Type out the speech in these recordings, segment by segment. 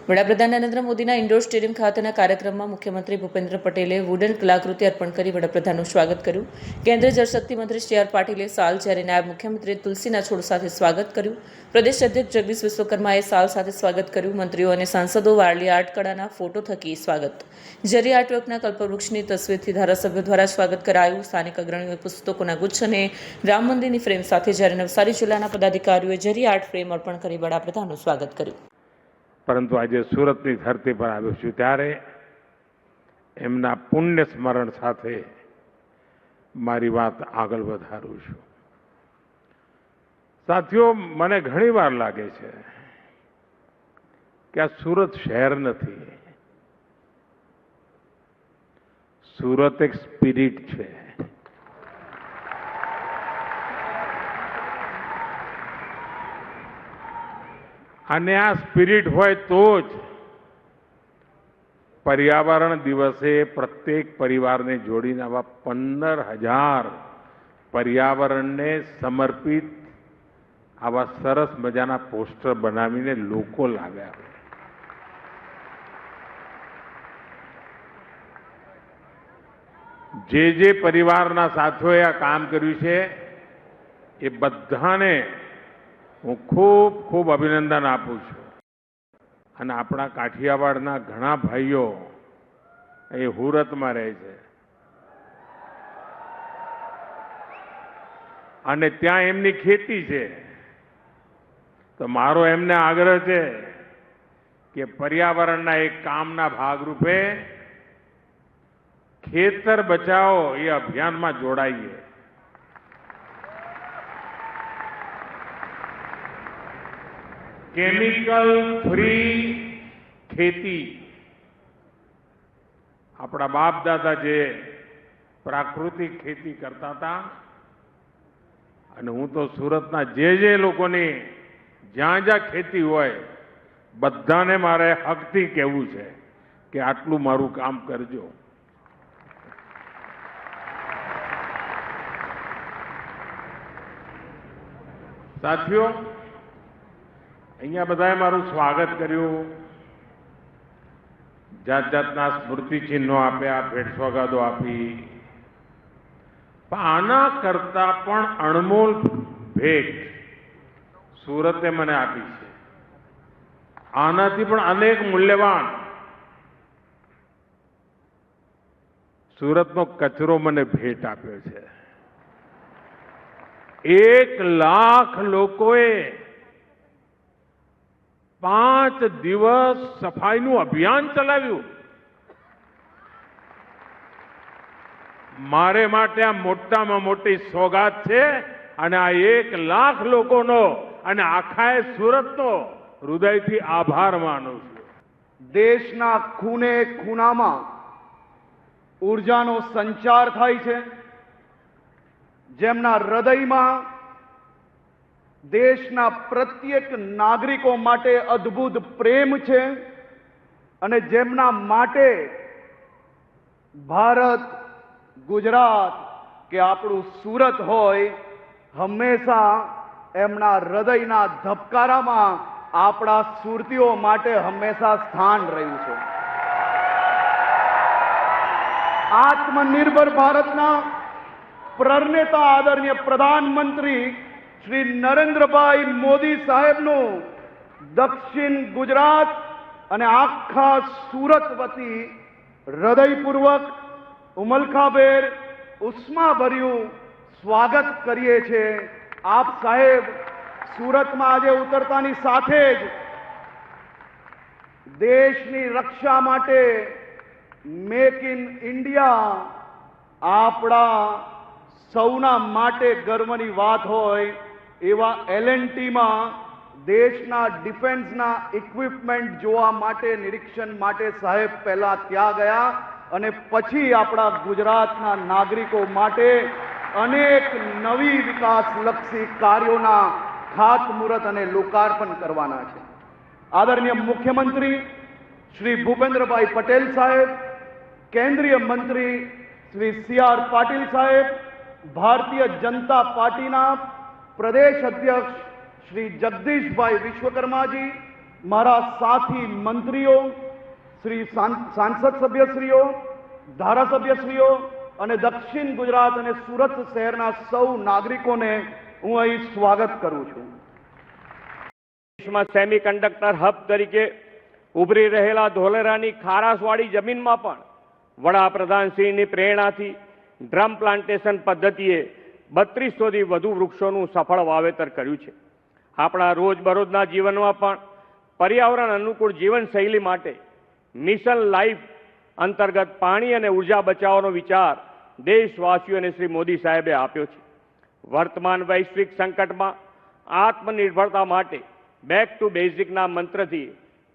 વડાપ્રધાન નરેન્દ્ર મોદીના indoor stadium ખાતેના કાર્યક્રમમાં મુખ્યમંત્રી ભૂપેન્દ્ર પટેલે વુડન કલાકૃતિ અર્પણ કરી વડાપ્રધાનનું સ્વાગત કર્યું. કેન્દ્રીય જળશક્તિ મંત્રી સી આર પાટીલે સાલ, જ્યારે નાયબ મુખ્યમંત્રીએ તુલસીના છોડ સાથે સ્વાગત કર્યું. પ્રદેશ અધ્યક્ષ જગદીશ વિશ્વકર્માએ સાલ સાથે સ્વાગત કર્યું. મંત્રીઓ અને સાંસદો વારલી આર્ટ કળાના ફોટો થકી સ્વાગત. જરી આર્ટવર્કના કલ્પવૃક્ષની તસવીરથી ધારાસભ્યો દ્વારા સ્વાગત કરાયું. સ્થાનિક અગ્રણીઓએ પુસ્તકોના ગુચ્છ અને રામ મંદિરની ફ્રેમ સાથે, જ્યારે નવસારી જિલ્લાના પદાધિકારીઓએ જરી આર્ટ ફ્રેમ અર્પણ કરી વડાપ્રધાનનું સ્વાગત કર્યું. પરંતુ આજે સુરતની ધરતી પર આવ્યો છું ત્યારે એમના પુણ્ય સ્મરણ સાથે મારી વાત આગળ વધારું છું. સાથીઓ, મને ઘણીવાર લાગે છે કે આ સુરત શહેર નથી, સુરત એક સ્પિરિટ છે. અને આ સ્પિરિટ હોય તો જ પર્યાવરણ દિવસે પ્રત્યેક પરિવારને જોડીને આવા 15,000 પર્યાવરણને સમર્પિત આવા સરસ મજાના પોસ્ટર બનાવીને લોકો લાવ્યા. જે પરિવારના સાથોએ આ કામ કર્યું છે એ બધાને હું ખૂબ ખૂબ અભિનંદન આપું છું. અને આપણા કાઠિયાવાડના ઘણા ભાઈઓ અહીં હુરતમાં રહે છે અને ત્યાં એમની ખેતી છે. તો મારો એમને આગ્રહ છે કે પર્યાવરણના એક કામના ભાગરૂપે ખેતર બચાવો એ અભિયાનમાં જોડાઈએ. કેમિકલ ફ્રી ખેતી, આપણા બાપ દાદા જે પ્રાકૃતિક ખેતી કરતા હતા, અને હું તો સુરતના જે લોકોની જ્યાં જ્યાં ખેતી હોય બધાને મારે હકથી કહેવું છે કે આટલું મારું કામ કરજો. સાથીઓ, અહીંયા બધાએ મારું સ્વાગત કર્યું, જાત જાતના સ્મૃતિ ચિહ્નો આપ્યા, ભેટ સોગાદો આપી. પણ આના કરતા પણ અણમોલ ભેટ સુરતે મને આપી છે. આનાથી પણ અનેક મૂલ્યવાન સુરતનો કચરો મને ભેટ આપ્યો છે. 1 લાખ લોકોએ 5 દિવસ સફાઈનું અભિયાન ચલાવ્યું. મારે માટે આ મોટામાં મોટી સોગાત છે અને આ 1 લાખ લોકોનો અને આખા સુરતનો હૃદયથી આભાર માનું છું. દેશના ખૂણે ખૂણામાં ઉર્જાનો સંચાર થાય છે. જેમના હૃદયમાં દેશના પ્રત્યેક નાગરિકો માટે અદ્ભુત પ્રેમ છે અને જેમના માટે ભારત, ગુજરાત કે આપણું સુરત હોય, હંમેશા એમના હૃદયના ધબકારામાં આપણા સુરતીઓ માટે હંમેશા સ્થાન રહ્યું છે. આત્મનિર્ભર ભારતના પ્રણેતા આદરણીય પ્રધાનમંત્રી શ્રી નરેન્દ્રભાઈ મોદી સાહેબનું દક્ષિણ ગુજરાત અને આખા સુરત વતી હૃદયપૂર્વક ઉમલખાભેર ઉષ્માભર્યું સ્વાગત કરીએ છીએ. આપ સાહેબ સુરતમાં આજે ઉતરતાની સાથે જ દેશની રક્ષા માટે મેક ઇન ઇન્ડિયા આપણા સૌના માટે ગર્વની વાત હોય એવા L&Tમાં દેશના ડિફેન્સના ઇક્વિપમેન્ટ જોવા માટે, નિરીક્ષણ માટે સાહેબ પહેલા ત્યાં ગયા અને પછી આપણા ગુજરાતના નાગરિકો માટે અનેક નવી વિકાસલક્ષી કાર્યોના ખાતમુહૂર્ત અને લોકાર્પણ કરવાના છે. આદરણીય મુખ્યમંત્રી શ્રી ભૂપેન્દ્રભાઈ પટેલ સાહેબ, કેન્દ્રીય મંત્રી શ્રી સી આર પાટીલ સાહેબ, ભારતીય જનતા પાર્ટીના પ્રદેશ અધ્યક્ષ શ્રી જગદીશભાઈ વિશ્વકર્માજી, મારા સાથી મંત્રીઓ, શ્રી સાંસદ સભ્યશ્રીઓ, ધારાસભ્યશ્રીઓ અને દક્ષિણ ગુજરાત અને સુરત શહેરના સૌ નાગરિકોને હું અહીં સ્વાગત કરું છું. દેશમાં સેમિકન્ડક્ટર હબ તરીકે ઉભરી રહેલા ધોલેરાની ખારાશવાળી જમીનમાં પણ વડાપ્રધાનશ્રીની પ્રેરણાથી ડ્રમ પ્લાન્ટેશન પદ્ધતિએ 3200થી વધુ વૃક્ષોનું સફળ વાવેતર કર્યું છે. આપણા રોજબરોજના જીવનમાં પણ પર્યાવરણ અનુકૂળ જીવનશૈલી માટે મિશન લાઈફ અંતર્ગત પાણી અને ઉર્જા બચાવવાનો વિચાર દેશવાસીઓને શ્રી મોદી સાહેબે આપ્યો છે. વર્તમાન વૈશ્વિક સંકટમાં આત્મનિર્ભરતા માટે બેક ટુ બેઝિકના મંત્રથી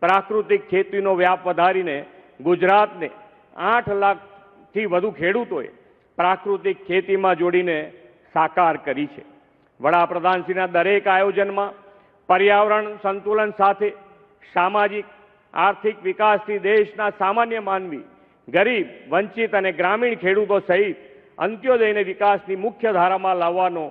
પ્રાકૃતિક ખેતીનો વ્યાપ વધારીને ગુજરાતને 8 લાખથી વધુ ખેડૂતોએ પ્રાકૃતિક ખેતીમાં જોડીને સાકાર કરી છે. વડાપ્રધાનશ્રીના દરેક આયોજનમાં પર્યાવરણ સંતુલન સાથે સામાજિક આર્થિક વિકાસથી દેશના સામાન્ય માનવી, ગરીબ, વંચિત અને ગ્રામીણ ખેડૂતો સહિત અંત્યોદયને વિકાસની મુખ્ય ધારામાં લાવવાનો